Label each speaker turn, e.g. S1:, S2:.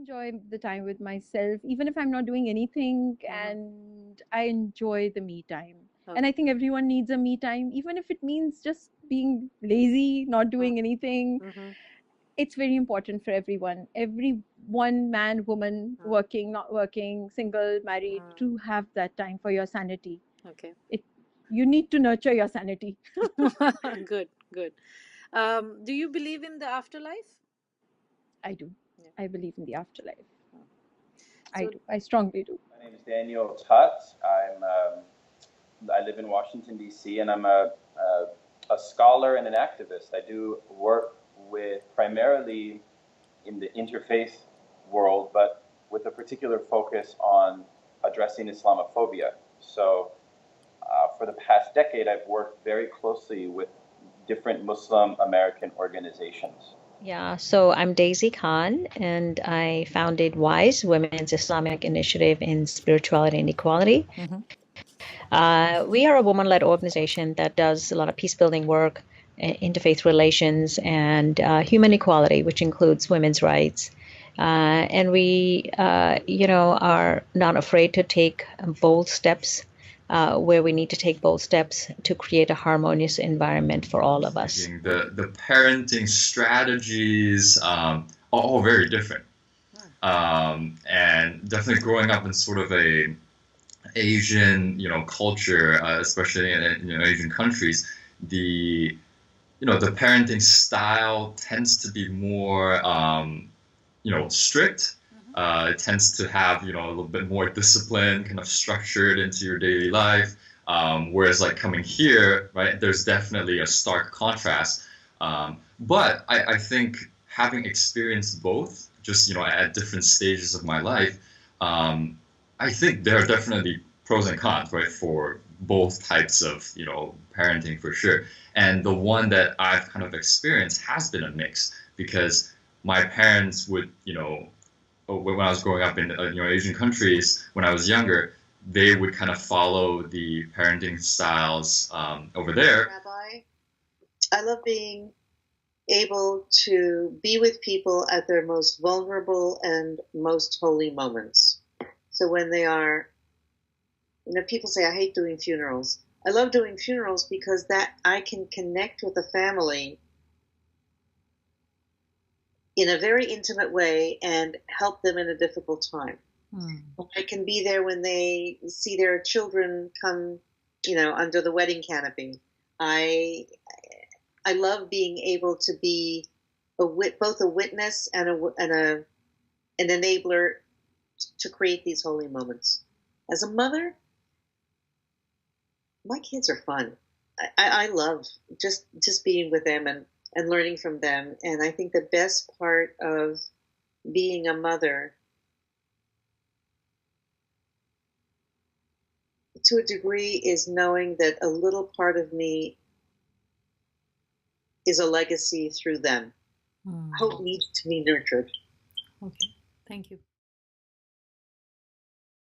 S1: enjoy the time with myself, even if I'm not doing anything,
S2: Mm-hmm.
S1: and I enjoy the me time. And
S2: Okay.
S1: I think everyone needs a me time, even if it means just being lazy, not doing anything.
S2: Mm-hmm.
S1: It's very important for everyone. Every one man, woman, working, not working, single, married, to have that time for your sanity.
S2: Okay.
S1: It You need to nurture your sanity.
S2: Good, good. Do you believe in the afterlife?
S1: I do.
S2: Yeah.
S1: I believe in the afterlife. I
S2: So,
S1: do. I strongly do.
S3: My name is Daniel Tut. I live in Washington, D.C., and I'm a scholar and an activist. I do work with primarily in the interfaith world, but with a particular focus on addressing Islamophobia. So for the past decade, I've worked very closely with different Muslim American organizations.
S4: Yeah, so I'm Daisy Khan, and I founded WISE, Women's Islamic Initiative in Spirituality and Equality. We are a woman-led organization that does a lot of peace-building work, interfaith relations, and human equality, which includes women's rights. And we, are not afraid to take bold steps where we need to take bold steps to create a harmonious environment for all of us.
S5: The parenting strategies are all very different. And definitely growing up in sort of a Asian, culture, especially in Asian countries, the the parenting style tends to be more strict. It tends to have a little bit more discipline, kind of structured into your daily life. Whereas like coming here, right, there's definitely a stark contrast. But I think having experienced both, just at different stages of my life, I think there are definitely pros and cons, right, for both types of, parenting for sure. And the one that I've kind of experienced has been a mix because my parents would, when I was growing up in, Asian countries, when I was younger, they would kind of follow the parenting styles over there.
S6: Rabbi, I love being able to be with people at their most vulnerable and most holy moments. So when they are, people say, I hate doing funerals. I love doing funerals because that I can connect with the family in a very intimate way and help them in a difficult time. I can be there when they see their children come, under the wedding canopy. I love being able to be both a witness and an enabler to create these holy moments. As a mother, my kids are fun. I love just being with them and learning from them. And I think the best part of being a mother, to a degree, is knowing that a little part of me is a legacy through them. Hope needs to be nurtured.
S2: okay. Thank you.